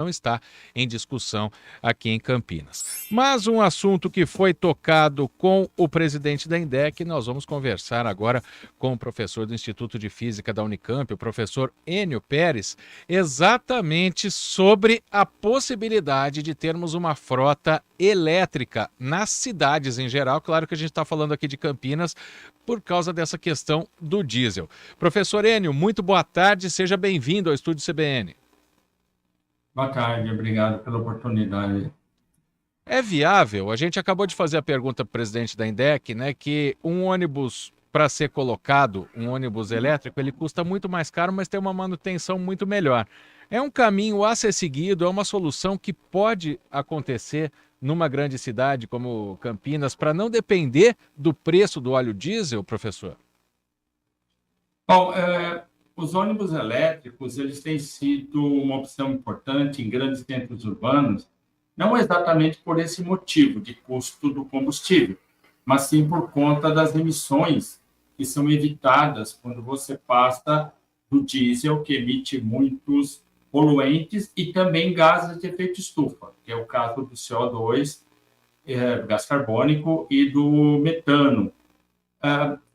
não está em discussão aqui em Campinas. Mas um assunto que foi tocado com o presidente da INDEC, nós vamos conversar agora com o professor do Instituto de Física da Unicamp, o professor Enio Pérez, exatamente sobre a possibilidade de termos uma frota elétrica nas cidades em geral. Claro que a gente está falando aqui de Campinas por causa dessa questão do diesel. Professor Enio, muito boa tarde, seja bem-vindo ao Estúdio CBN. Boa tarde, obrigado pela oportunidade. É viável? A gente acabou de fazer a pergunta para o presidente da INDEC, né, que um ônibus, para ser colocado, um ônibus elétrico, ele custa muito mais caro, mas tem uma manutenção muito melhor. É um caminho a ser seguido, é uma solução que pode acontecer numa grande cidade como Campinas, para não depender do preço do óleo diesel, professor? Bom, os ônibus elétricos, eles têm sido uma opção importante em grandes centros urbanos, não exatamente por esse motivo de custo do combustível, mas sim por conta das emissões que são evitadas quando você passa do diesel, que emite muitos poluentes e também gases de efeito estufa, que é o caso do CO2, gás carbônico, e do metano.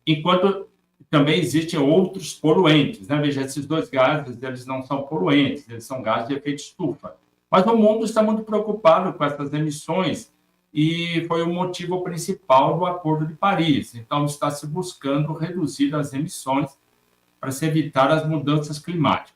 Enquanto também existem outros poluentes, né? Veja, esses dois gases, eles não são poluentes, eles são gases de efeito estufa. Mas o mundo está muito preocupado com essas emissões e foi o motivo principal do Acordo de Paris. Então, está se buscando reduzir as emissões para se evitar as mudanças climáticas.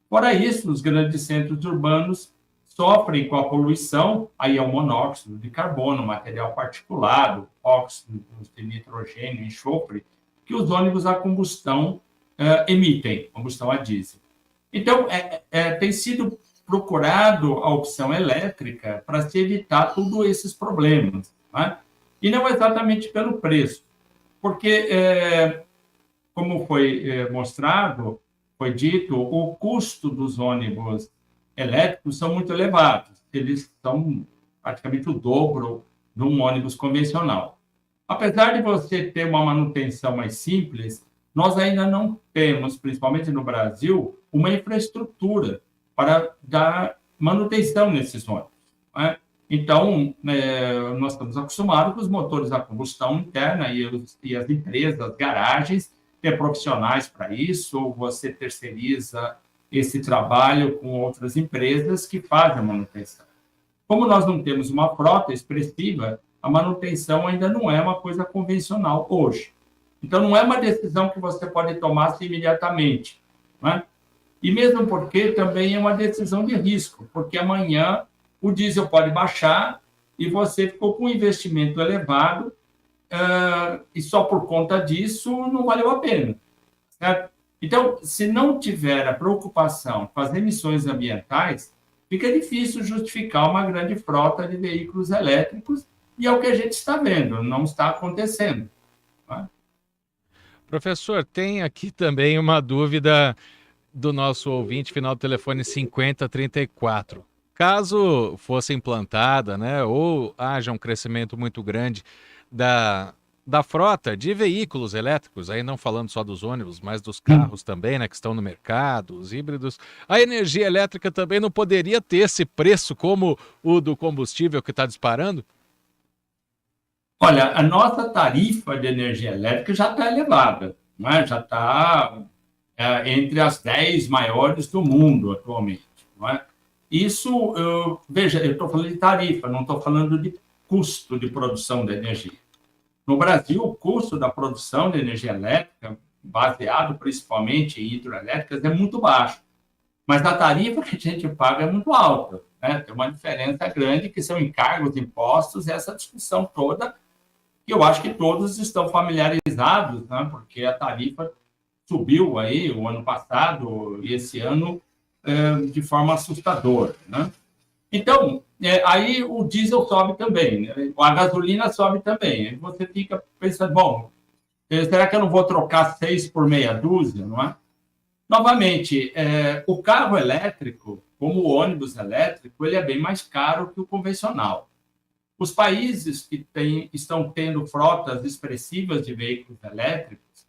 Fora isso, os grandes centros urbanos sofrem com a poluição, aí é o monóxido de carbono, material particulado, óxidos de nitrogênio, enxofre, que os ônibus a combustão emitem, combustão a diesel. Então, tem sido procurado a opção elétrica para se evitar todos esses problemas, né? E não exatamente pelo preço, porque, como foi mostrado, foi dito, o custo dos ônibus elétricos são muito elevados, eles são praticamente o dobro de um ônibus convencional. Apesar de você ter uma manutenção mais simples, nós ainda não temos, principalmente no Brasil, uma infraestrutura para dar manutenção nesses ônibus, né? Então, nós estamos acostumados com os motores a combustão interna e as empresas, as garagens, ter profissionais para isso, ou você terceiriza esse trabalho com outras empresas que fazem a manutenção. Como nós não temos uma frota expressiva, a manutenção ainda não é uma coisa convencional hoje. Então, não é uma decisão que você pode tomar assim, imediatamente, né? E mesmo porque também é uma decisão de risco, porque amanhã o diesel pode baixar e você ficou com um investimento elevado e só por conta disso não valeu a pena, certo? Então, se não tiver a preocupação com as emissões ambientais, fica difícil justificar uma grande frota de veículos elétricos, e é o que a gente está vendo, não está acontecendo, né? Professor, tem aqui também uma dúvida do nosso ouvinte, final do telefone 5034. Caso fosse implantada, né, ou haja um crescimento muito grande da frota de veículos elétricos, aí não falando só dos ônibus, mas dos carros também, né, que estão no mercado, os híbridos, a energia elétrica também não poderia ter esse preço como o do combustível que está disparando? Olha, a nossa tarifa de energia elétrica já está elevada, né? Já está entre as 10 maiores do mundo atualmente, não é? Isso, veja, eu estou falando de tarifa, não estou falando de custo de produção da energia. No Brasil, o custo da produção de energia elétrica, baseado principalmente em hidroelétricas, é muito baixo, mas a tarifa que a gente paga é muito alta, né? Tem uma diferença grande, que são encargos, impostos, essa discussão toda, que eu acho que todos estão familiarizados, né? Porque a tarifa subiu aí o ano passado e esse ano de forma assustadora, né? Então, aí o diesel sobe também, né? A gasolina sobe também. Aí você fica pensando, bom, será que eu não vou trocar 6 por meia dúzia, não é? Novamente, o carro elétrico, como o ônibus elétrico, ele é bem mais caro que o convencional. Os países que estão tendo frotas expressivas de veículos elétricos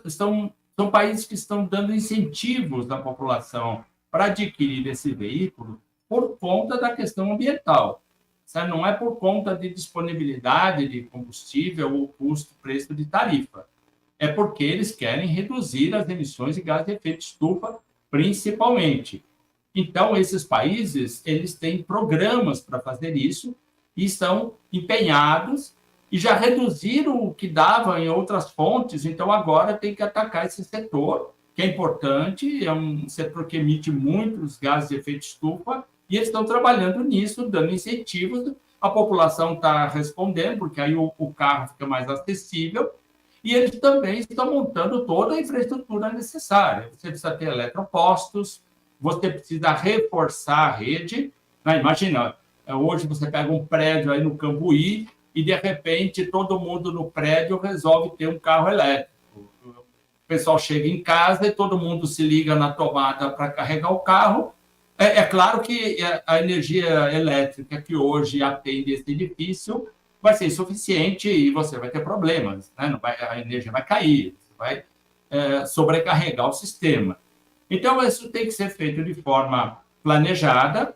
são países que estão dando incentivos à população para adquirir esse veículo por conta da questão ambiental. Isso não é por conta de disponibilidade de combustível ou custo-preço de tarifa. É porque eles querem reduzir as emissões de gás de efeito estufa, principalmente. Então, esses países, eles têm programas para fazer isso e estão empenhados e já reduziram o que dava em outras fontes, então agora tem que atacar esse setor, que é importante, é um setor que emite muitos gases de efeito estufa, e eles estão trabalhando nisso, dando incentivos, a população está respondendo, porque aí o carro fica mais acessível, e eles também estão montando toda a infraestrutura necessária. Você precisa ter eletropostos, você precisa reforçar a rede, né? Imagina, hoje você pega um prédio aí no Cambuí e, de repente, todo mundo no prédio resolve ter um carro elétrico. O pessoal chega em casa e todo mundo se liga na tomada para carregar o carro. É claro que a energia elétrica que hoje atende esse edifício vai ser insuficiente e você vai ter problemas, né? Não vai, a energia vai cair, vai sobrecarregar o sistema. Então, isso tem que ser feito de forma planejada,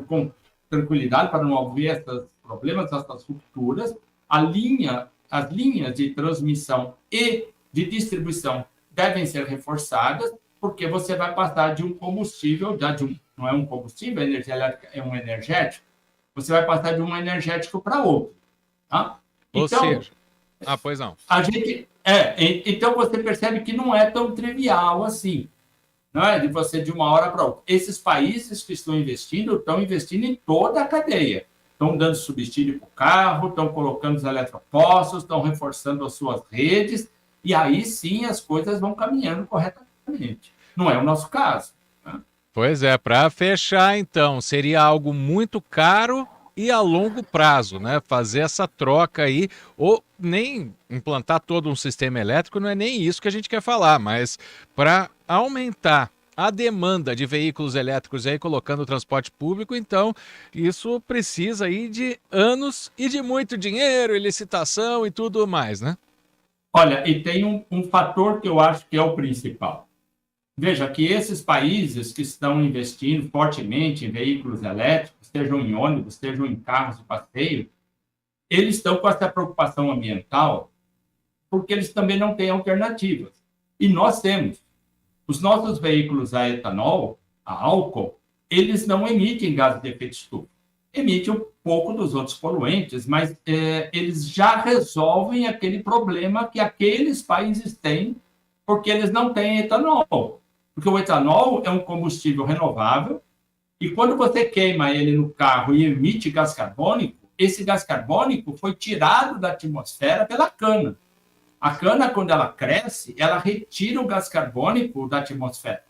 com tranquilidade, para não haver esses problemas, essas rupturas. As linhas de transmissão e de distribuição devem ser reforçadas, porque você vai passar de um combustível, não é um combustível, a energia elétrica é um energético, você vai passar de um energético para outro. Tá? Então, pois não. Então, você percebe que não é tão trivial assim, não é de você de uma hora para outra. Esses países que estão investindo em toda a cadeia. Estão dando subsídio para o carro, estão colocando os eletropostos, estão reforçando as suas redes, e aí sim as coisas vão caminhando corretamente. Não é o nosso caso. Né? Pois é, para fechar então, seria algo muito caro e a longo prazo, né? Fazer essa troca aí, ou nem implantar todo um sistema elétrico, não é nem isso que a gente quer falar, mas para aumentar a demanda de veículos elétricos aí, colocando o transporte público, então isso precisa aí de anos e de muito dinheiro, e licitação e tudo mais, né? Olha, e tem um fator que eu acho que é o principal. Veja que esses países que estão investindo fortemente em veículos elétricos, sejam em ônibus, sejam em carros de passeio, eles estão com essa preocupação ambiental porque eles também não têm alternativas. E nós temos. Os nossos veículos a etanol, a álcool, eles não emitem gases de efeito estufa. Emitem um pouco dos outros poluentes, mas eles já resolvem aquele problema que aqueles países têm porque eles não têm etanol. Porque o etanol é um combustível renovável e quando você queima ele no carro e emite gás carbônico, esse gás carbônico foi tirado da atmosfera pela cana. A cana, quando ela cresce, ela retira o gás carbônico da atmosfera.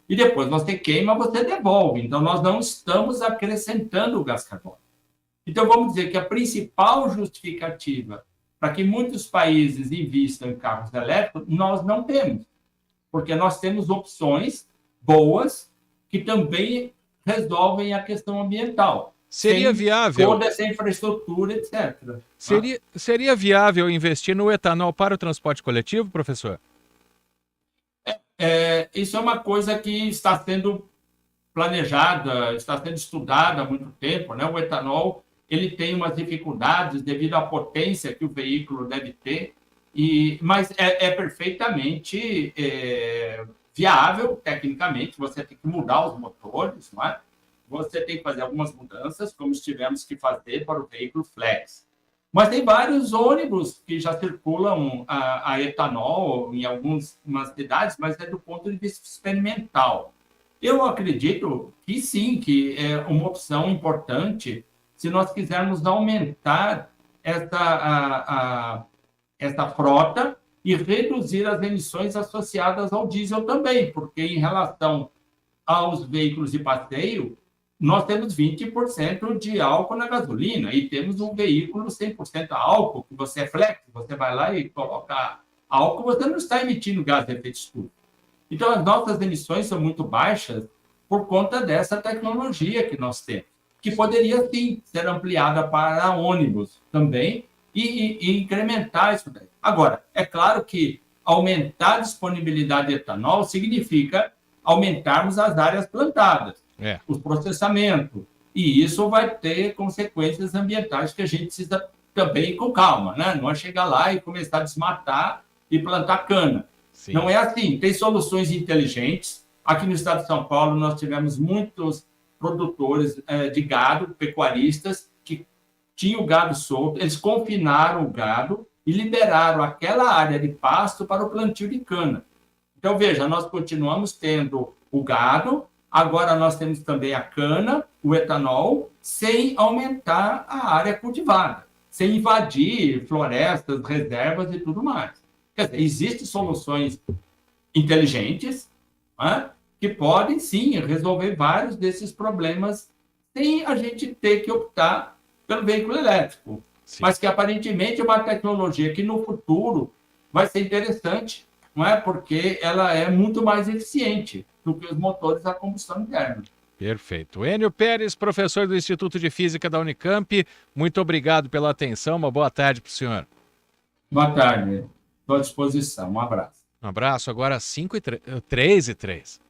E depois você queima, você devolve. Então, nós não estamos acrescentando o gás carbônico. Então, vamos dizer que a principal justificativa para que muitos países invistam em carros elétricos, nós não temos. Porque nós temos opções boas que também resolvem a questão ambiental. Seria viável toda essa infraestrutura, etc. Seria viável investir no etanol para o transporte coletivo, professor? Isso é uma coisa que está sendo planejada, está sendo estudada há muito tempo, né? O etanol ele tem umas dificuldades devido à potência que o veículo deve ter, mas é perfeitamente viável tecnicamente. Você tem que mudar os motores, não é? Você tem que fazer algumas mudanças, como tivemos que fazer para o veículo flex. Mas tem vários ônibus que já circulam a etanol em algumas cidades, mas é do ponto de vista experimental. Eu acredito que sim, que é uma opção importante se nós quisermos aumentar essa frota e reduzir as emissões associadas ao diesel também, porque em relação aos veículos de passeio, nós temos 20% de álcool na gasolina e temos um veículo 100% álcool, que você é flex, você vai lá e coloca álcool, você não está emitindo gás de efeito estufa. Então, as nossas emissões são muito baixas por conta dessa tecnologia que nós temos, que poderia, sim, ser ampliada para ônibus também e incrementar isso daí. Agora, é claro que aumentar a disponibilidade de etanol significa aumentarmos as áreas plantadas, o processamento. E isso vai ter consequências ambientais que a gente precisa também ir com calma, né? Não é chegar lá e começar a desmatar e plantar cana. Sim. Não é assim. Tem soluções inteligentes. Aqui no estado de São Paulo, nós tivemos muitos produtores de gado, pecuaristas, que tinham o gado solto, eles confinaram o gado e liberaram aquela área de pasto para o plantio de cana. Então, veja, nós continuamos tendo o gado, agora nós temos também a cana, o etanol, sem aumentar a área cultivada, sem invadir florestas, reservas e tudo mais. Quer dizer, existem soluções inteligentes, né, que podem, sim, resolver vários desses problemas sem a gente ter que optar pelo veículo elétrico. Sim. Mas que, aparentemente, é uma tecnologia que, no futuro, vai ser interessante, não é? Porque ela é muito mais eficiente do que os motores a combustão interna. Perfeito. Enio Pérez, professor do Instituto de Física da Unicamp, muito obrigado pela atenção. Uma boa tarde para o senhor. Boa tarde. Estou à disposição. Um abraço. Um abraço. Agora 3:03.